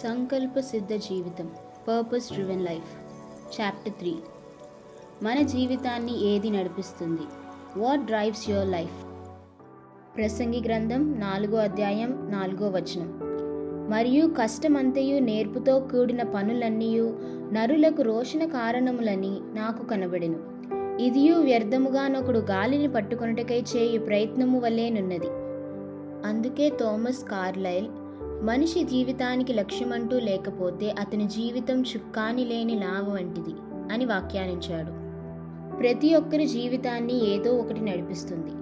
సంకల్ప సిద్ధ జీవితం, పర్పస్ డ్రివెన్ లైఫ్. చాప్టర్ 3. మన జీవితాన్ని ఏది నడిపిస్తుంది? What drives your life? ప్రసంగి గ్రంథం 4వ అధ్యాయం 4వ వచనం. మరియు కష్టమంతయు నేర్పుతో కూడిన పనులన్నీయు నరులకు రోషణ కారణములని నాకు కనబడెను. ఇదియు వ్యర్థముగానొకడు గాలిని పట్టుకొనుటకై చేయు ప్రయత్నము వలెనున్నది. అందుకే థామస్ కార్లైల్, మనిషి జీవితానికి లక్ష్యమంటూ లేకపోతే అతని జీవితం చుక్కాని లేని నావ వంటిది అని వ్యాఖ్యానించాడు. ప్రతి ఒక్కరి జీవితాన్ని ఏదో ఒకటి నడిపిస్తుంది.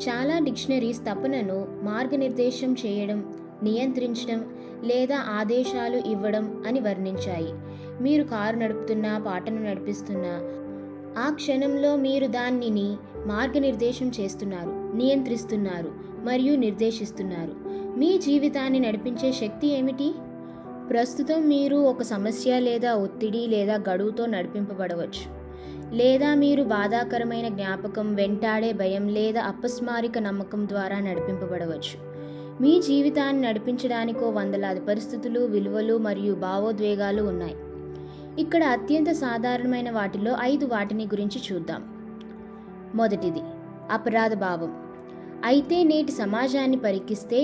చాలా డిక్షనరీస్ తపనను మార్గనిర్దేశం చేయడం, నియంత్రించడం లేదా ఆదేశాలు ఇవ్వడం అని వర్ణించాయి. మీరు కారు నడుపుతున్నా, పాటను నడిపిస్తున్నా, ఆ క్షణంలో మీరు దానిని మార్గనిర్దేశం చేస్తున్నారు, నియంత్రిస్తున్నారు మరియు నిర్దేశిస్తున్నారు. మీ జీవితాన్ని నడిపించే శక్తి ఏమిటి? ప్రస్తుతం మీరు ఒక సమస్య లేదా ఒత్తిడి లేదా గడువుతో నడిపింపబడవచ్చు, లేదా మీరు బాధాకరమైన జ్ఞాపకం, వెంటాడే భయం లేదా అపస్మారిక నమ్మకం ద్వారా నడిపింపబడవచ్చు. మీ జీవితాన్ని నడిపించడానికో వందలాది పరిస్థితులు, విలువలు మరియు భావోద్వేగాలు ఉన్నాయి. ఇక్కడ అత్యంత సాధారణమైన వాటిలో 5 వాటిని గురించి చూద్దాం. మొదటిది అపరాధ భావం. అయితే నేటి సమాజాన్ని పరికిస్తే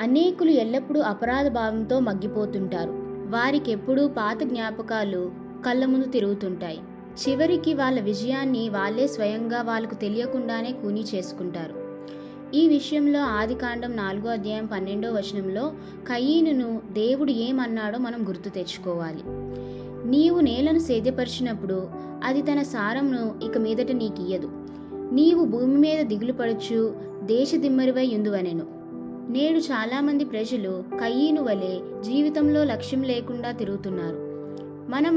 అనేకులు ఎల్లప్పుడూ అపరాధ భావంతో మగ్గిపోతుంటారు. వారికెప్పుడూ పాత జ్ఞాపకాలు కళ్ళ ముందు తిరుగుతుంటాయి. చివరికి వాళ్ళ విజయాన్ని వాళ్ళే స్వయంగా వాళ్ళకు తెలియకుండానే కూనీ చేసుకుంటారు. ఈ విషయంలో ఆదికాండం 4వ అధ్యాయం 12వ వచనంలో కయీనును దేవుడు ఏమన్నాడో మనం గుర్తు తెచ్చుకోవాలి. నీవు నేలను సేద్యపరిచినప్పుడు అది తన సారంను ఇక మీదట నీకియ్యదు. నీవు భూమి మీద దిగులు పడుచు దేశదిమ్మరివై యుందువనెను. నేడు చాలామంది ప్రజలు కయీను వలె జీవితంలో లక్ష్యం లేకుండా తిరుగుతున్నారు.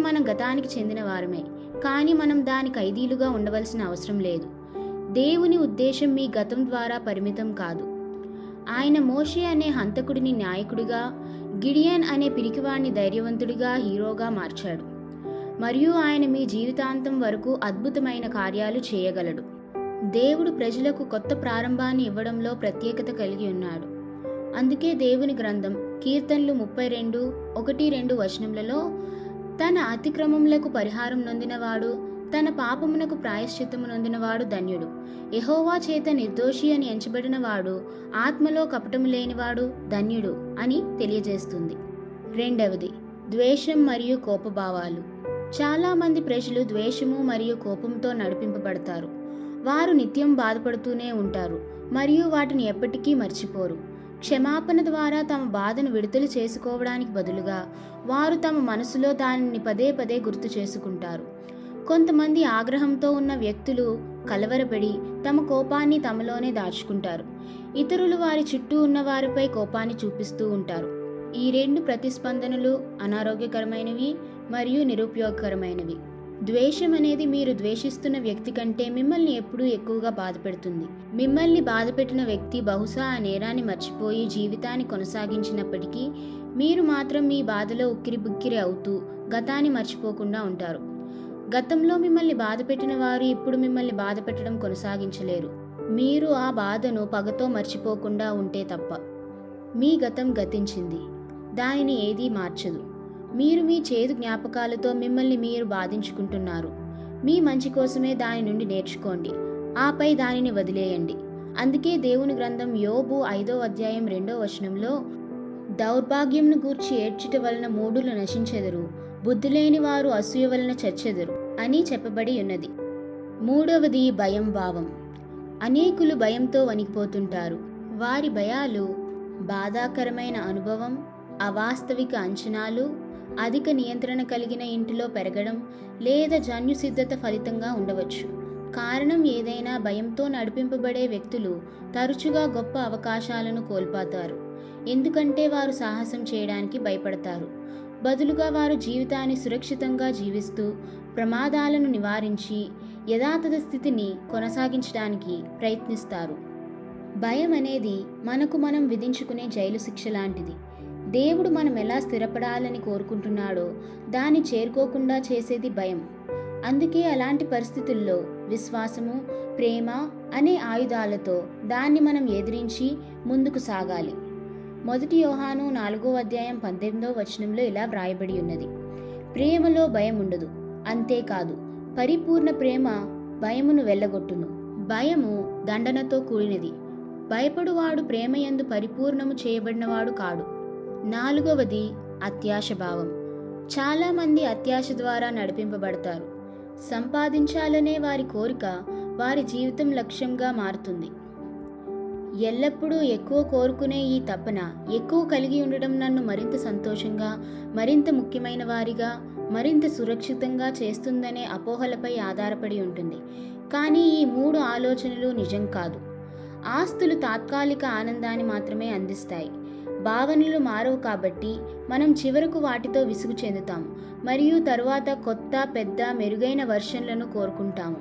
మన గతానికి చెందిన వారమే, కానీ మనం దాని ఖైదీలుగా ఉండవలసిన అవసరం లేదు. దేవుని ఉద్దేశం మీ గతం ద్వారా పరిమితం కాదు. ఆయన మోషే అనే హంతకుడిని నాయకుడిగా, గిడియన్ అనే పిరికివాడిని ధైర్యవంతుడిగా, హీరోగా మార్చాడు. మరియు ఆయన మీ జీవితాంతం వరకు అద్భుతమైన కార్యాలు చేయగలడు. దేవుడు ప్రజలకు కొత్త ప్రారంభాన్ని ఇవ్వడంలో ప్రత్యేకత కలిగి ఉన్నాడు. అందుకే దేవుని గ్రంథం కీర్తనలు 32:1-2 వచనములలో తన అతిక్రమములకు పరిహారం నొందినవాడు, తన పాపమునకు ప్రాయశ్చిత్తము నొందినవాడు ధన్యుడు. యెహోవా చేత నిర్దోషి అని ఎంచబడిన వాడు, ఆత్మలో కపటము లేనివాడు ధన్యుడు అని తెలియజేస్తుంది. రెండవది ద్వేషం మరియు కోపభావాలు. చాలామంది ప్రజలు ద్వేషము మరియు కోపంతో నడిపింపబడతారు. వారు నిత్యం బాధపడుతూనే ఉంటారు మరియు వాటిని ఎప్పటికీ మర్చిపోరు. క్షమాపణ ద్వారా తమ బాధను విడుదల చేసుకోవడానికి బదులుగా వారు తమ మనసులో దానిని పదే పదే గుర్తు చేసుకుంటారు. కొంతమంది ఆగ్రహంతో ఉన్న వ్యక్తులు కలవరపడి తమ కోపాన్ని తమలోనే దాచుకుంటారు. ఇతరులు వారి చుట్టూ ఉన్న వారిపై కోపాన్ని చూపిస్తూ ఉంటారు. ఈ 2 ప్రతిస్పందనలు అనారోగ్యకరమైనవి మరియు నిరుపయోగకరమైనవి. ద్వేషం అనేది మీరు ద్వేషిస్తున్న వ్యక్తి కంటే మిమ్మల్ని ఎప్పుడూ ఎక్కువగా బాధపెడుతుంది. మిమ్మల్ని బాధపెట్టిన వ్యక్తి బహుశా ఆ నేరాన్ని మర్చిపోయి జీవితాన్ని కొనసాగించినప్పటికీ మీరు మాత్రం మీ బాధలో ఉక్కిరిబిక్కిరి అవుతూ గతాన్ని మర్చిపోకుండా ఉంటారు. గతంలో మిమ్మల్ని బాధపెట్టిన వారు ఇప్పుడు మిమ్మల్ని బాధపెట్టడం కొనసాగించలేరు. మీరు ఆ బాధను పగతో మర్చిపోకుండా ఉంటే తప్ప. మీ గతం గతించింది, దానిని ఏదీ మార్చదు. మీరు మీ చేదు జ్ఞాపకాలతో మిమ్మల్ని మీరు బాధించుకుంటున్నారు. మీ మంచి కోసమే దాని నుండి నేర్చుకోండి, ఆపై దానిని వదిలేయండి. అందుకే దేవుని గ్రంథం యోబు 5వ అధ్యాయం 2వ వచనంలో దౌర్భాగ్యంను గూర్చి ఏడ్చుట వలన మూఢులు నశించెదరు, బుద్ధి లేని వారు అసూయ వలన చచ్చెదరు అని చెప్పబడి ఉన్నది. మూడవది భయం భావం. అనేకులు భయంతో వణికిపోతుంటారు. వారి భయాలు బాధాకరమైన అనుభవం, అవాస్తవిక అంచనాలు, అధిక నియంత్రణ కలిగిన ఇంటిలో పెరగడం లేదా జన్యు సిద్ధత ఫలితంగా ఉండవచ్చు. కారణం ఏదైనా, భయంతో నడిపింపబడే వ్యక్తులు తరచుగా గొప్ప అవకాశాలను కోల్పోతారు. ఎందుకంటే వారు సాహసం చేయడానికి భయపడతారు. బదులుగా వారు జీవితాన్ని సురక్షితంగా జీవిస్తూ ప్రమాదాలను నివారించి యథాతథ స్థితిని కొనసాగించడానికి ప్రయత్నిస్తారు. భయం అనేది మనకు మనం విధించుకునే జైలు శిక్ష లాంటిది. దేవుడు మనం ఎలా స్థిరపడాలని కోరుకుంటున్నాడో దాన్ని చేరుకోకుండా చేసేది భయం. అందుకే అలాంటి పరిస్థితుల్లో విశ్వాసము, ప్రేమ అనే ఆయుధాలతో దాన్ని మనం ఎదిరించి ముందుకు సాగాలి. 1 యోహాను 4:18 ఇలా వ్రాయబడి ఉన్నది, ప్రేమలో భయం ఉండదు, అంతేకాదు పరిపూర్ణ ప్రేమ భయమును వెళ్ళగొట్టును. భయము దండనతో కూడినది, భయపడువాడు ప్రేమయందు పరిపూర్ణము చేయబడినవాడు కాడు. 4వది అత్యాశ భావం. చాలామంది అత్యాశ ద్వారా నడిపింపబడతారు. సంపాదించాలనే వారి కోరిక వారి జీవితం లక్ష్యంగా మారుతుంది. ఎల్లప్పుడూ ఎక్కువ కోరుకునే ఈ తపన ఎక్కువ కలిగి ఉండడం నన్ను మరింత సంతోషంగా, మరింత ముఖ్యమైన వారిగా, మరింత సురక్షితంగా చేస్తుందనే అపోహలపై ఆధారపడి ఉంటుంది. కానీ ఈ 3 ఆలోచనలు నిజం కాదు. ఆస్తులు తాత్కాలిక ఆనందాన్ని మాత్రమే అందిస్తాయి. భావనలు మారవు కాబట్టి మనం చివరకు వాటితో విసుగు చెందుతాము మరియు తరువాత కొత్త, పెద్ద, మెరుగైన వర్షన్లను కోరుకుంటాము.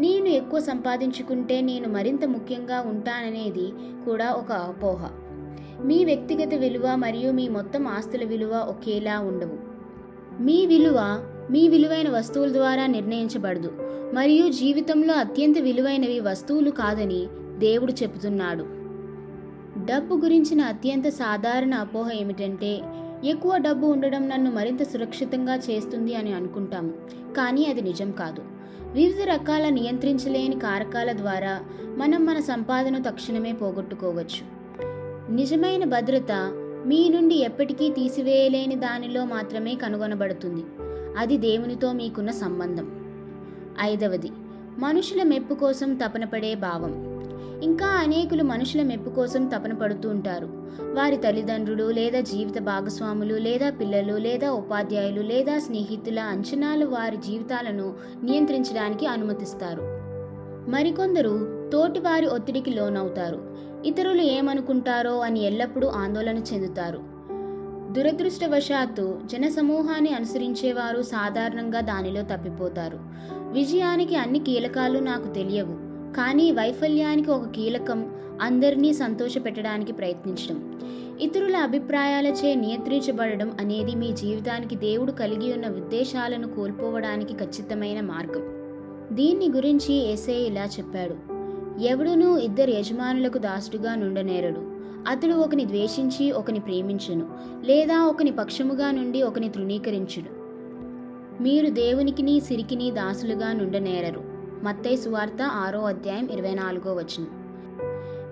నేను ఎక్కువ సంపాదించుకుంటే నేను మరింత ముఖ్యంగా ఉంటాననేది కూడా ఒక అపోహ. మీ వ్యక్తిగత విలువ మరియు మీ మొత్తం ఆస్తుల విలువ ఒకేలా ఉండవు. మీ విలువ మీ విలువైన వస్తువుల ద్వారా నిర్ణయించబడదు మరియు జీవితంలో అత్యంత విలువైనవి వస్తువులు కాదని దేవుడు చెబుతున్నాడు. డబ్బు గురించిన అత్యంత సాధారణ అపోహ ఏమిటంటే, ఎక్కువ డబ్బు ఉండడం నన్ను మరింత సురక్షితంగా చేస్తుంది అని అనుకుంటాము. కానీ అది నిజం కాదు. వివిధ రకాల నియంత్రించలేని కారకాల ద్వారా మనం మన సంపాదన తక్షణమే పోగొట్టుకోవచ్చు. నిజమైన భద్రత మీ నుండి ఎప్పటికీ తీసివేయలేని దానిలో మాత్రమే కనుగొనబడుతుంది. అది దేవునితో మీకున్న సంబంధం. 5వది మనుషుల మెప్పు కోసం తపన పడే భావం. ఇంకా అనేకులు మనుషుల మెప్పు కోసం తపన పడుతూ ఉంటారు. వారి తల్లిదండ్రులు లేదా జీవిత భాగస్వాములు లేదా పిల్లలు లేదా ఉపాధ్యాయులు లేదా స్నేహితుల అంచనాలు వారి జీవితాలను నియంత్రించడానికి అనుమతిస్తారు. మరికొందరు తోటి వారి ఒత్తిడికి లోనవుతారు. ఇతరులు ఏమనుకుంటారో అని ఎల్లప్పుడూ ఆందోళన చెందుతారు. దురదృష్టవశాత్తు జనసమూహాన్ని అనుసరించేవారు సాధారణంగా దానిలో తప్పిపోతారు. విజయానికి అన్ని కీలకాలు నాకు తెలియవు, కానీ వైఫల్యానికి ఒక కీలకం అందరినీ సంతోషపెట్టడానికి ప్రయత్నించడం. ఇతరుల అభిప్రాయాలచే నియంత్రించబడడం అనేది మీ జీవితానికి దేవుడు కలిగి ఉన్న ఉద్దేశాలను కోల్పోవడానికి ఖచ్చితమైన మార్గం. దీన్ని గురించి యేసయ్య ఇలా చెప్పాడు, ఎవడునూ 2 యజమానులకు దాసుడుగా నుండనేరడు. అతడు ఒకని ద్వేషించి ఒకని ప్రేమించును, లేదా ఒకని పక్షముగా నుండి ఒకని తృణీకరించుడు. మీరు దేవునికిని సిరికిని దాసులుగా నుండనేరరు. మత్తయి సువార్త 6:24.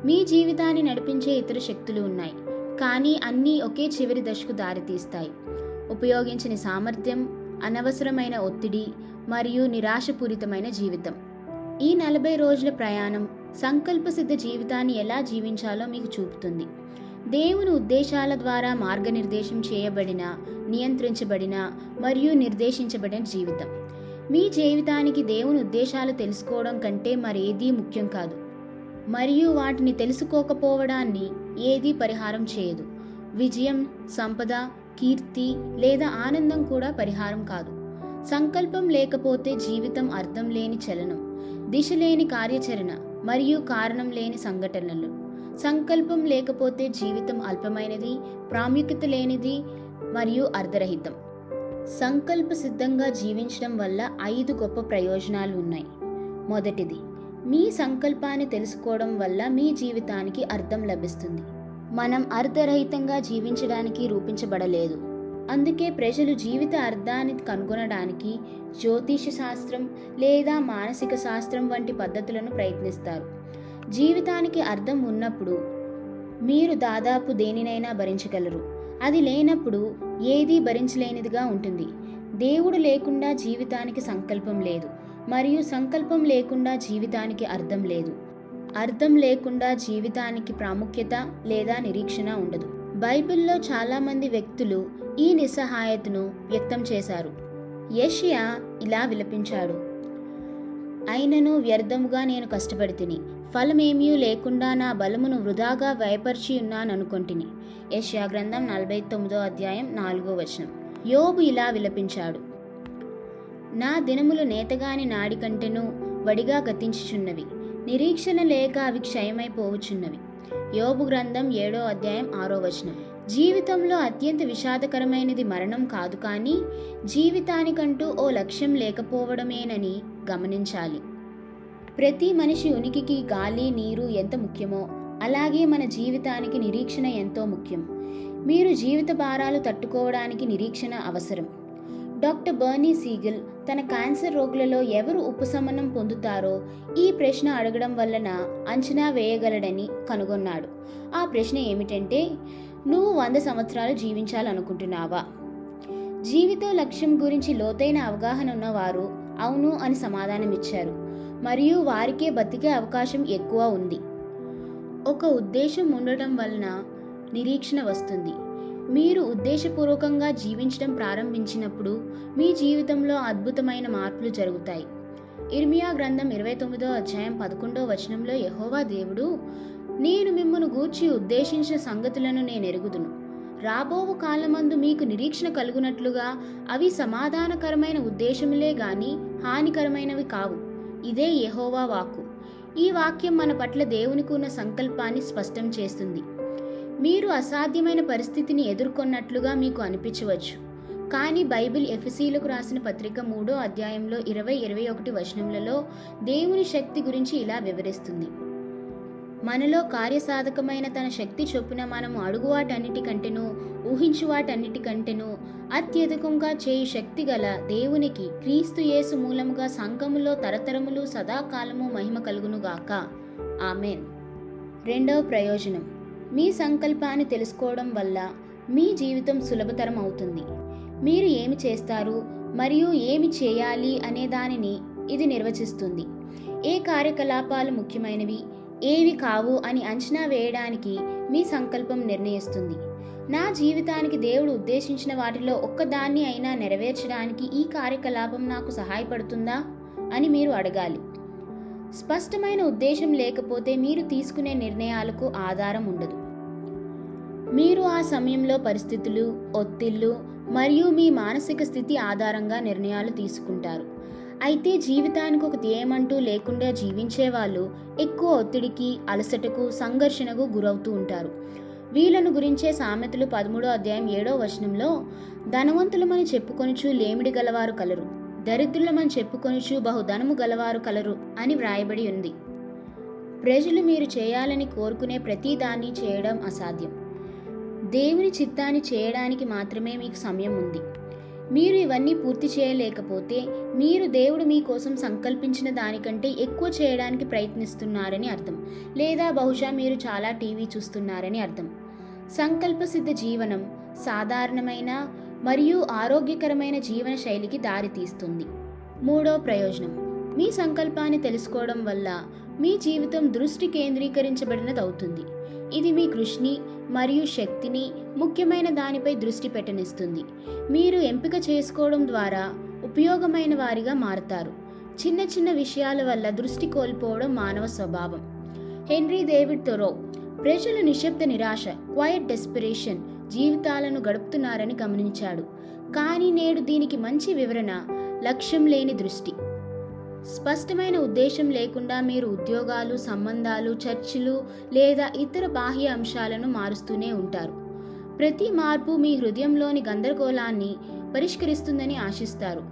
మీ జీవితాన్ని నడిపించే ఇతర శక్తులు ఉన్నాయి, కానీ అన్నీ ఒకే చివరి దశకు దారితీస్తాయి. ఉపయోగించని సామర్థ్యం, అనవసరమైన ఒత్తిడి మరియు నిరాశపూరితమైన జీవితం. ఈ 40 రోజుల ప్రయాణం సంకల్పసిద్ధ జీవితాన్ని ఎలా జీవించాలో మీకు చూపుతుంది. దేవుని ఉద్దేశాల ద్వారా మార్గనిర్దేశం చేయబడిన, నియంత్రించబడిన మరియు నిర్దేశించబడిన జీవితం. మీ జీవితానికి దేవుని ఉద్దేశాలు తెలుసుకోవడం కంటే మరేదీ ముఖ్యం కాదు, మరియు వాటిని తెలుసుకోకపోవడాన్ని ఏదీ పరిహారం చేయదు. విజయం, సంపద, కీర్తి లేదా ఆనందం కూడా పరిహారం కాదు. సంకల్పం లేకపోతే జీవితం అర్థం లేని చలనం, దిశ లేని కార్యాచరణ మరియు కారణం లేని సంఘటనలు. సంకల్పం లేకపోతే జీవితం అల్పమైనది, ప్రాముఖ్యత లేనిది మరియు అర్ధరహితం. సంకల్ప సిద్ధంగా జీవించడం వల్ల 5 గొప్ప ప్రయోజనాలు ఉన్నాయి. మొదటిది, మీ సంకల్పాన్ని తెలుసుకోవడం వల్ల మీ జీవితానికి అర్థం లభిస్తుంది. మనం అర్ధరహితంగా జీవించడానికి రూపించబడలేదు. అందుకే ప్రజలు జీవిత అర్థాన్ని కనుగొనడానికి జ్యోతిష శాస్త్రం లేదా మానసిక శాస్త్రం వంటి పద్ధతులను ప్రయత్నిస్తారు. జీవితానికి అర్థం ఉన్నప్పుడు మీరు దాదాపు దేనినైనా భరించగలరు. అది లేనప్పుడు ఏదీ భరించలేనిదిగా ఉంటుంది. దేవుడు లేకుండా జీవితానికి సంకల్పం లేదు, మరియు సంకల్పం లేకుండా జీవితానికి అర్థం లేదు. అర్థం లేకుండా జీవితానికి ప్రాముఖ్యత లేదా నిరీక్షణ ఉండదు. బైబిల్లో చాలామంది వ్యక్తులు ఈ నిస్సహాయతను వ్యక్తం చేశారు. యెషయా ఇలా విలపించాడు, అయినను వ్యర్థముగా నేను కష్టపడితిని, ఫలమేమీ లేకుండా నా బలమును వృధాగా వ్యయపరిచి ఉన్నాననుకొంటిని. యెషయా గ్రంథం 49:4. యోబు ఇలా విలపించాడు, నా దినములు నేతగాని నాడి కంటెను వడిగా గతించుచున్నవి, నిరీక్షణ లేక అవి క్షయమైపోవచ్చున్నవి. యోబు గ్రంథం 7:6. జీవితంలో అత్యంత విషాదకరమైనది మరణం కాదు, కానీ జీవితానికంటూ ఓ లక్ష్యం లేకపోవడమేనని గమనించాలి. ప్రతి మనిషి ఉనికికి గాలి, నీరు ఎంత ముఖ్యమో అలాగే మన జీవితానికి నిరీక్షణ ఎంతో ముఖ్యం. మీరు జీవిత భారాలు తట్టుకోవడానికి నిరీక్షణ అవసరం. డాక్టర్ బర్నీ సీగల్ తన క్యాన్సర్ రోగులలో ఎవరు ఉపశమనం పొందుతారో ఈ ప్రశ్న అడగడం వలన అంచనా వేయగలడని కనుగొన్నాడు. ఆ ప్రశ్న ఏమిటంటే, నువ్వు 100 సంవత్సరాలు జీవించాలనుకుంటున్నావా? జీవిత లక్ష్యం గురించి లోతైన అవగాహన ఉన్నవారు అవును అని సమాధానమిచ్చారు, మరియు వారికే బతికే అవకాశం ఎక్కువ ఉంది. ఒక ఉద్దేశం ఉండటం వలన నిరీక్షణ వస్తుంది. మీరు ఉద్దేశపూర్వకంగా జీవించడం ప్రారంభించినప్పుడు మీ జీవితంలో అద్భుతమైన మార్పులు జరుగుతాయి. ఇర్మియా గ్రంథం 29వ అధ్యాయం 11వ వచనంలో యెహోవా దేవుడు, నేను మిమ్మును గూర్చి ఉద్దేశించిన సంగతులను నేనెరుగుదును. రాబోవు కాలమందు మీకు నిరీక్షణ కలుగునట్లుగా అవి సమాధానకరమైన ఉద్దేశములే గాని హానికరమైనవి కావు. ఇదే యెహోవా వాక్కు. ఈ వాక్యం మన పట్ల దేవునికి ఉన్న సంకల్పాన్ని స్పష్టం చేస్తుంది. మీరు అసాధ్యమైన పరిస్థితిని ఎదుర్కొన్నట్లుగా మీకు అనిపించవచ్చు, కానీ బైబిల్ ఎఫెసీయులకు రాసిన పత్రిక 3వ అధ్యాయంలో 20-21 వచనములలో దేవుని శక్తి గురించి ఇలా వివరిస్తుంది. మనలో కార్యసాధకమైన తన శక్తి చొప్పున మనము అడుగు వాటన్నిటికంటేనూ ఊహించు వాటన్నిటికంటేనూ అత్యధికంగా చేయు శక్తి గల దేవునికి క్రీస్తు యేసు మూలముగా సంఘములో తరతరములు సదాకాలము మహిమ కలుగునుగాక. ఆమేన్. 2వ ప్రయోజనం, మీ సంకల్పాన్ని తెలుసుకోవడం వల్ల మీ జీవితం సులభతరం అవుతుంది. మీరు ఏమి చేస్తారు మరియు ఏమి చేయాలి అనే దానిని ఇది నిర్వచిస్తుంది. ఏ కార్యకలాపాలు ముఖ్యమైనవి, ఏవి కావు అని అంచనా వేయడానికి మీ సంకల్పం నిర్ణయిస్తుంది. నా జీవితానికి దేవుడు ఉద్దేశించిన వాటిలో ఒక్కదాన్ని అయినా నెరవేర్చడానికి ఈ కార్యకలాపం నాకు సహాయపడుతుందా అని మీరు అడగాలి. స్పష్టమైన ఉద్దేశం లేకపోతే మీరు తీసుకునే నిర్ణయాలకు ఆధారం ఉండదు. మీరు ఆ సమయంలో పరిస్థితులు, ఒత్తిళ్లు మరియు మీ మానసిక స్థితి ఆధారంగా నిర్ణయాలు తీసుకుంటారు. అయితే జీవితానికి ఒక ధ్యేయమంటూ లేకుండా జీవించే వాళ్ళు ఎక్కువ ఒత్తిడికి, అలసటకు, సంఘర్షణకు గురవుతూ ఉంటారు. వీళ్ళను గురించే సామెతలు 13వ అధ్యాయం 7వ వచనంలో, ధనవంతులమని చెప్పుకొనుచు లేమిడి గలవారు కలరు, దరిద్రులమని చెప్పుకొనుచు బహుధనము గలవారు కలరు అని వ్రాయబడి ఉంది. ప్రజలు మీరు చేయాలని కోరుకునే ప్రతి దాన్ని చేయడం అసాధ్యం. దేవుని చిత్తాన్ని చేయడానికి మాత్రమే మీకు సమయం ఉంది. మీరు ఇవన్నీ పూర్తి చేయలేకపోతే మీరు దేవుడు మీకోసం సంకల్పించిన దానికంటే ఎక్కువ చేయడానికి ప్రయత్నిస్తున్నారని అర్థం, లేదా బహుశా మీరు చాలా టీవీ చూస్తున్నారని అర్థం. సంకల్పసిద్ధ జీవనం సాధారణమైన మరియు ఆరోగ్యకరమైన జీవన శైలికి దారితీస్తుంది. 3వ ప్రయోజనం, మీ సంకల్పాన్ని తెలుసుకోవడం వల్ల మీ జీవితం దృష్టి కేంద్రీకరించబడినది అవుతుంది. ఇది మీ కృషిని మరియు శక్తిని ముఖ్యమైన దానిపై దృష్టి పెట్టనిస్తుంది. మీరు ఎంపిక చేసుకోవడం ద్వారా ఉపయోగమైన వారిగా మారతారు. చిన్న చిన్న విషయాల వల్ల దృష్టి కోల్పోవడం మానవ స్వభావం. హెన్రీ డేవిడ్ థోరో ప్రజలు నిశ్శబ్ద నిరాశ, క్వైట్ డెస్పిరేషన్ జీవితాలను గడుపుతున్నారని గమనించాడు. కానీ నేడు దీనికి మంచి వివరణ లక్ష్యం లేని దృష్టి. స్పష్టమైన ఉద్దేశం లేకుండా మీరు ఉద్యోగాలు, సంబంధాలు, చర్చలు లేదా ఇతర బాహ్య అంశాలను మారుస్తూనే ఉంటారు. ప్రతి మార్పు మీ హృదయంలోని గందరగోళాన్ని పరిష్కరిస్తుందని ఆశిస్తారు.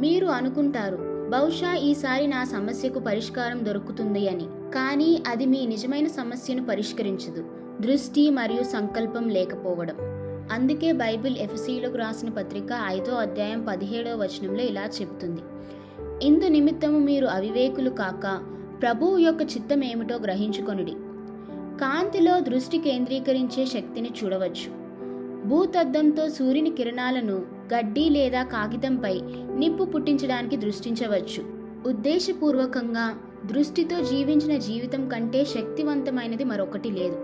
మీరు అనుకుంటారు, బహుశా ఈసారి నా సమస్యకు పరిష్కారం దొరుకుతుంది అని. కానీ అది మీ నిజమైన సమస్యను పరిష్కరించదు. దృష్టి మరియు సంకల్పం లేకపోవడం. అందుకే బైబిల్ ఎఫెసీయులకు రాసిన పత్రిక 5వ అధ్యాయం 17వ వచనంలో ఇలా చెబుతుంది, ఇందు నిమిత్తము మీరు అవివేకులు కాక ప్రభువు యొక్క చిత్తం ఏమిటో గ్రహించుకొనుడి. కాంతిలో దృష్టి కేంద్రీకరించే శక్తిని చూడవచ్చు. భూతద్దంతో సూర్యుని కిరణాలను గడ్డి లేదా కాగితంపై నిప్పు పుట్టించడానికి దృష్టించవచ్చు. ఉద్దేశపూర్వకంగా దృష్టితో జీవించిన జీవితం కంటే శక్తివంతమైనది మరొకటి లేదు.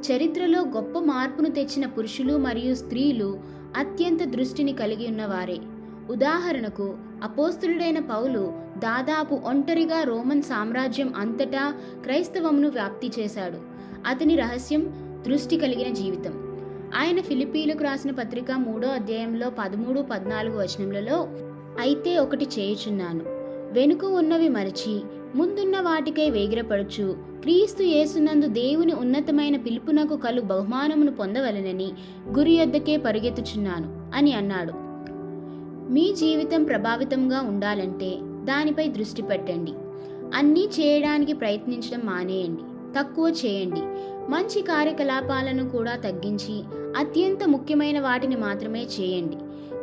చరిత్రలో గొప్ప మార్పును తెచ్చిన పురుషులు మరియు స్త్రీలు అత్యంత దృష్టిని కలిగి ఉన్నవారే. ఉదాహరణకు అపోస్తలుడైన పౌలు దాదాపు ఒంటరిగా రోమన్ సామ్రాజ్యం అంతటా క్రైస్తవమును వ్యాప్తి చేశాడు. అతని రహస్యం దృష్టి కలిగిన జీవితం. ఆయన ఫిలిప్పీలకు రాసిన పత్రిక 3వ అధ్యాయంలో 13-14 వచనములలో, అయితే ఒకటి చేయుచున్నాను, వెనుక ఉన్నవి మరచి ముందున్న వాటికై వేగిరపడుచు క్రీస్తు యేసునందు దేవుని ఉన్నతమైన పిలుపునకు కలు బహుమానమును పొందవలెనని గురి యొద్దకే పరిగెత్తుచున్నాను అని అన్నాడు. మీ జీవితం ప్రభావితంగా ఉండాలంటే దానిపై దృష్టి పెట్టండి. అన్నీ చేయడానికి ప్రయత్నించడం మానేయండి, తక్కువ చేయండి. మంచి కార్యకలాపాలను కూడా తగ్గించి అత్యంత ముఖ్యమైన వాటిని మాత్రమే చేయండి.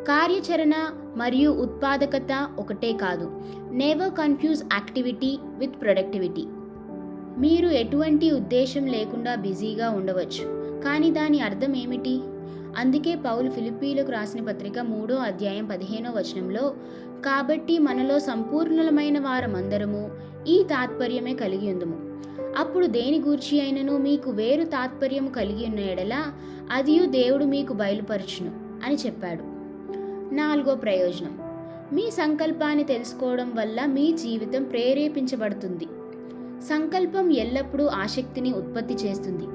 కార్యాచరణ మరియు ఉత్పాదకత ఒకటే కాదు. Never confuse activity with productivity. మీరు ఎటువంటి ఉద్దేశం లేకుండా బిజీగా ఉండవచ్చు, కానీ దాని అర్థం ఏమిటి? అందుకే పౌలు ఫిలిప్పీలకు రాసిన పత్రిక 3వ అధ్యాయం 15వ వచనంలో, కాబట్టి మనలో సంపూర్ణమైన వారమందరము ఈ తాత్పర్యమే కలిగి ఉందుము. అప్పుడు దేని గూర్చి అయినను మీకు వేరు తాత్పర్యము కలిగి ఉన్న ఎడల అదియు దేవుడు మీకు బయలుపరచును అని చెప్పాడు. 4వ ప్రయోజనం, మీ సంకల్పాన్ని తెలుసుకోవడం వల్ల మీ జీవితం ప్రేరేపించబడుతుంది. సంకల్పం ఎల్లప్పుడూ ఆసక్తిని ఉత్పత్తి చేస్తుంది.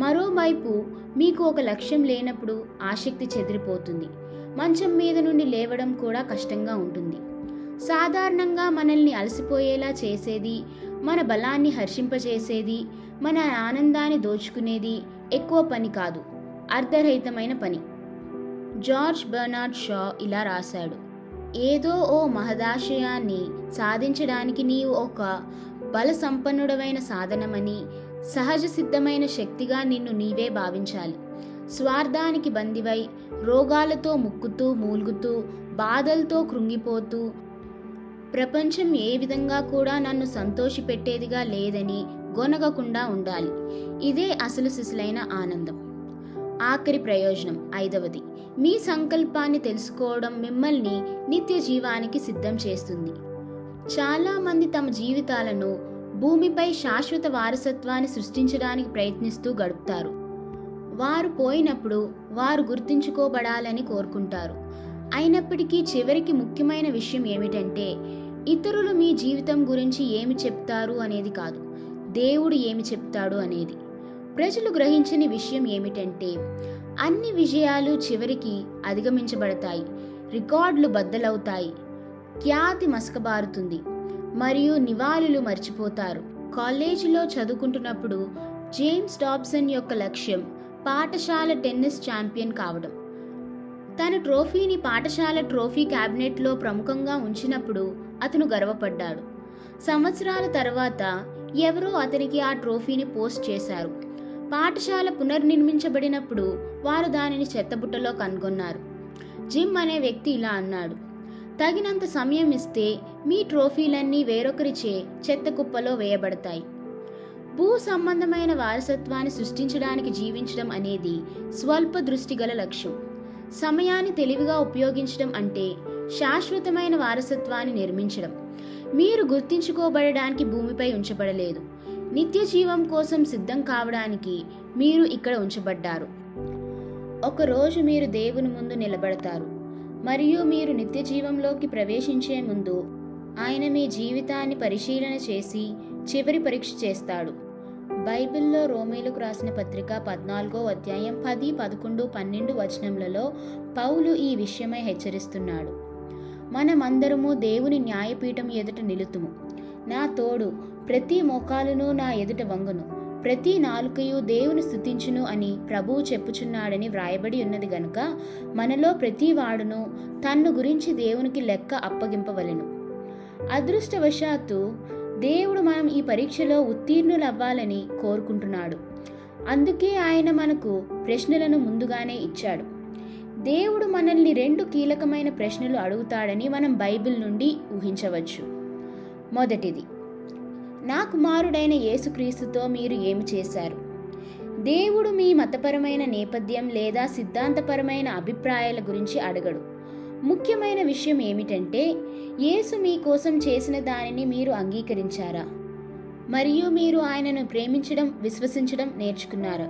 మరోవైపు మీకు ఒక లక్ష్యం లేనప్పుడు ఆసక్తి చెదిరిపోతుంది. మంచం మీద నుండి లేవడం కూడా కష్టంగా ఉంటుంది. సాధారణంగా మనల్ని అలసిపోయేలా చేసేది, మన బలాన్ని హర్షింపజేసేది, మన ఆనందాన్ని దోచుకునేది ఎక్కువ పని కాదు, అర్ధరహితమైన పని. జార్జ్ బెర్నార్డ్ షా ఇలా రాశాడు, ఏదో ఓ మహదాశయాన్ని సాధించడానికి నీవు ఒక బల సంపన్నుడమైన సాధనమని, సహజ సిద్ధమైన శక్తిగా నిన్ను నీవే భావించాలి. స్వార్థానికి బందివై రోగాలతో ముక్కుతూ మూల్గుతూ బాధలతో కృంగిపోతూ ప్రపంచం ఏ విధంగా కూడా నన్ను సంతోషపెట్టేదిగా లేదని గొనగకుండా ఉండాలి. ఇదే అసలు సిసలైన ఆనందం. ఆఖరి ప్రయోజనం 5వది, మీ సంకల్పాన్ని తెలుసుకోవడం మిమ్మల్ని నిత్య జీవానికి సిద్ధం చేస్తుంది. చాలామంది తమ జీవితాలను భూమిపై శాశ్వత వారసత్వాన్ని సృష్టించడానికి ప్రయత్నిస్తూ గడుపుతారు. వారు పోయినప్పుడు వారు గుర్తుంచుకోబడాలని కోరుకుంటారు. అయినప్పటికీ చివరికి ముఖ్యమైన విషయం ఏమిటంటే, ఇతరులు మీ జీవితం గురించి ఏమి చెప్తారు అనేది కాదు, దేవుడు ఏమి చెప్తాడు అనేది. ప్రజలు గ్రహించని విషయం ఏమిటంటే, అన్ని విజయాలు చివరికి అధిగమించబడతాయి, రికార్డులు బద్దలవుతాయి, ఖ్యాతి మసకబారుతుంది మరియు నివాళులు మర్చిపోతారు. కాలేజీలో చదువుకుంటున్నప్పుడు జేమ్స్ డాబ్సన్ యొక్క లక్ష్యం పాఠశాల టెన్నిస్ ఛాంపియన్ కావడం. తన ట్రోఫీని పాఠశాల ట్రోఫీ క్యాబినెట్లో ప్రముఖంగా ఉంచినప్పుడు అతను గర్వపడ్డాడు. సంవత్సరాల తర్వాత ఎవరో అతనికి ఆ ట్రోఫీని పోస్ట్ చేశారు. పాఠశాల పునర్నిర్మించబడినప్పుడు వారు దానిని చెత్తబుట్టలో కనుగొన్నారు. జిమ్ అనే వ్యక్తి ఇలా అన్నాడు, తగినంత సమయం ఇస్తే మీ ట్రోఫీలన్నీ వేరొకరిచే చెత్త కుప్పలో వేయబడతాయి. భూ సంబంధమైన వారసత్వాన్ని సృష్టించడానికి జీవించడం అనేది స్వల్ప దృష్టి గల లక్ష్యం. సమయాన్ని తెలివిగా ఉపయోగించడం అంటే శాశ్వతమైన వారసత్వాన్ని నిర్మించడం. మీరు గుర్తించుకోబడడానికి భూమిపై ఉంచబడలేదు, నిత్య జీవం కోసం సిద్ధం కావడానికి మీరు ఇక్కడ ఉంచబడ్డారు. ఒకరోజు మీరు దేవుని ముందు నిలబడతారు మరియు మీరు నిత్య జీవంలోకి ప్రవేశించే ముందు ఆయన మీ జీవితాన్ని పరిశీలన చేసి చివరి పరీక్ష చేస్తాడు. బైబిల్లో రోమీలకు రాసిన పత్రిక 14వ అధ్యాయం 10, 11, 12 వచనములలో పౌలు ఈ విషయమై హెచ్చరిస్తున్నాడు. మనమందరము దేవుని న్యాయపీఠం ఎదుట నిలుతుము. నా తోడు ప్రతి మోకాలును నా ఎదుట వంగును, ప్రతి నాలుకయు దేవుని స్తుతించును అని ప్రభువు చెప్పుచున్నాడని వ్రాయబడి ఉన్నది గనుక మనలో ప్రతి వాడును తన్ను గురించి దేవునికి లెక్క అప్పగింపవలెను. అదృష్టవశాత్తు దేవుడు మనం ఈ పరీక్షలో ఉత్తీర్ణులవ్వాలని కోరుకుంటున్నాడు. అందుకే ఆయన మనకు ప్రశ్నలను ముందుగానే ఇచ్చాడు. దేవుడు మనల్ని 2 కీలకమైన ప్రశ్నలు అడుగుతాడని మనం బైబిల్ నుండి ఊహించవచ్చు. మొదటిది, నా కుమారుడైన యేసుక్రీస్తుతో మీరు ఏమి చేశారు? దేవుడు మీ మతపరమైన నేపథ్యం లేదా సిద్ధాంతపరమైన అభిప్రాయాల గురించి అడగడు. ముఖ్యమైన విషయం ఏమిటంటే, యేసు మీ కోసం చేసిన దానిని మీరు అంగీకరించారా? మరియు మీరు ఆయనను ప్రేమించడం, విశ్వసించడం నేర్చుకున్నారా?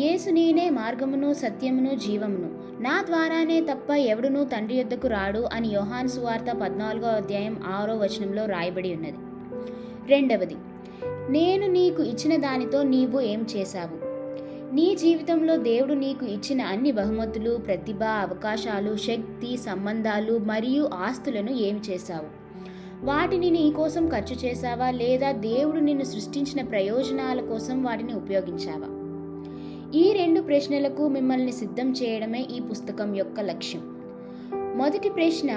యేసు నేనే మార్గమును, సత్యమును, జీవమును, నా ద్వారానే తప్ప ఎవడునూ తండ్రి యొద్దకు రాడు అని యోహాను సువార్త 14వ అధ్యాయం 6వ వచనంలో రాయబడి ఉన్నది. రెండవది, నేను నీకు ఇచ్చిన దానితో నీవు ఏం చేశావు? నీ జీవితంలో దేవుడు నీకు ఇచ్చిన అన్ని బహుమతులు, ప్రతిభ, అవకాశాలు, శక్తి, సంబంధాలు మరియు ఆస్తులను ఏమి చేశావు? వాటిని నీ కోసం ఖర్చు చేశావా లేదా దేవుడు నిన్ను సృష్టించిన ప్రయోజనాల కోసం వాటిని ఉపయోగించావా? ఈ 2 ప్రశ్నలకు మిమ్మల్ని సిద్ధం చేయడమే ఈ పుస్తకం యొక్క లక్ష్యం. మొదటి ప్రశ్న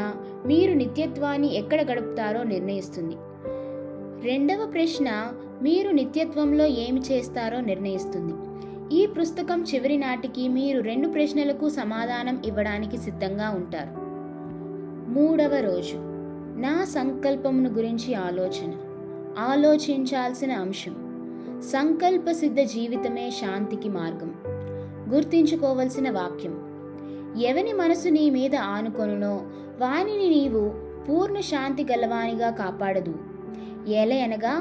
మీరు నిత్యత్వాన్ని ఎక్కడ గడుపుతారో నిర్ణయిస్తుంది. రెండవ ప్రశ్న మీరు నిత్యత్వంలో ఏమి చేస్తారో నిర్ణయిస్తుంది. ఈ పుస్తకం చివరి నాటికి మీరు 2 ప్రశ్నలకు సమాధానం ఇవ్వడానికి సిద్ధంగా ఉంటారు. మూడవ రోజు నా సంకల్పమును గురించి ఆలోచించాల్సిన అంశం. సంకల్ప సిద్ధ జీవితమే శాంతికి మార్గం. గుర్తించుకోవలసిన వాక్యం. ఎవని మనసు నీ మీద ఆనుకొనునో వానిని నీవు పూర్ణ శాంతి గలవానిగా కాపాడదు. ఏలయనగా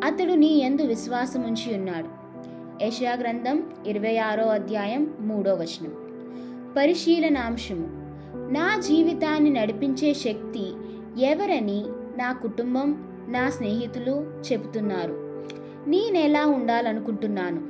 అతడు నీ యందు విశ్వాసముంచి ఉన్నాడు. యెషయా గ్రంథం 26వ అధ్యాయం 3వ వచనం. పరిశీలనాంశము. నా జీవితాన్ని నడిపించే శక్తి ఎవరని నా కుటుంబం, నా స్నేహితులు చెబుతున్నారు. నేనెలా ఉండాలనుకుంటున్నాను?